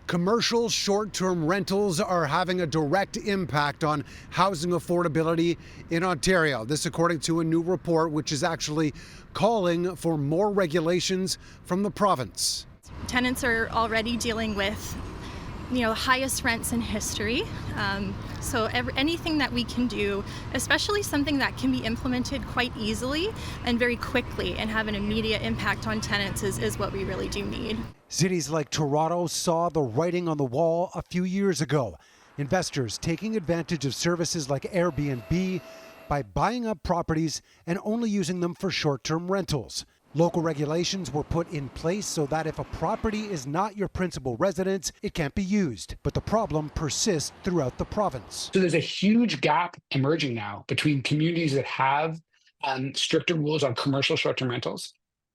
Commercial short-term rentals are having a direct impact on housing affordability in Ontario. This according to a new report which is actually calling for more regulations from the province. Tenants are already dealing with the highest rents in history. So anything that we can do, especially something that can be implemented quite easily and very quickly and have an immediate impact on tenants is what we really do need. Cities like Toronto saw the writing on the wall a few years ago. Investors taking advantage of services like Airbnb by buying up properties and only using them for short-term rentals. Local regulations were put in place so that if a property is not your principal residence, it can't be used. But the problem persists throughout the province. So there's a huge gap emerging now between communities that have stricter rules on commercial short-term rentals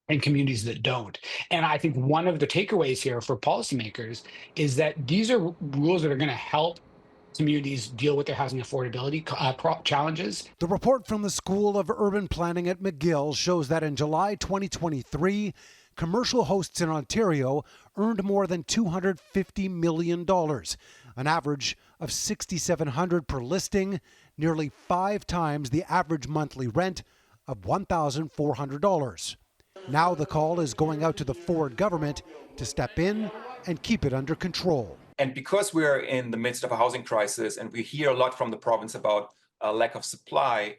and communities that don't. And I think one of the takeaways here for policymakers is that these are rules that are going to help communities deal with their housing affordability challenges. The report from the School of Urban Planning at McGill shows that in July 2023, commercial hosts in Ontario earned more than $250 million, an average of $6,700 per listing, nearly 5 times the average monthly rent of $1,400. Now the call is going out to the Ford government to step in and keep it under control. And because we're in the midst of a housing crisis and we hear a lot from the province about a lack of supply,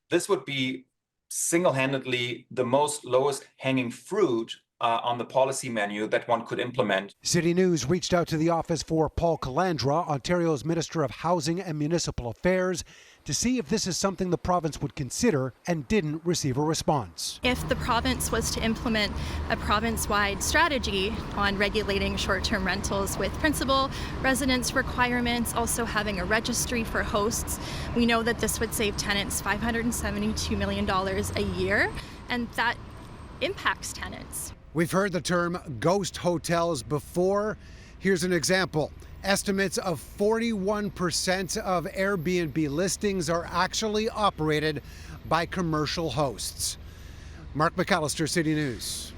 this would be single-handedly the most lowest hanging fruit on the policy menu that one could implement. City News reached out to the office for Paul Calandra, Ontario's Minister of Housing and Municipal Affairs, to see if this is something the province would consider, and didn't receive a response. If the province was to implement a province-wide strategy on regulating short-term rentals with principal residence requirements, also having a registry for hosts, we know that this would save tenants $572 million a year, and that impacts tenants. We've heard the term ghost hotels before. Here's an example. Estimates of 41% of Airbnb listings are actually operated by commercial hosts. Mark McAllister, City News.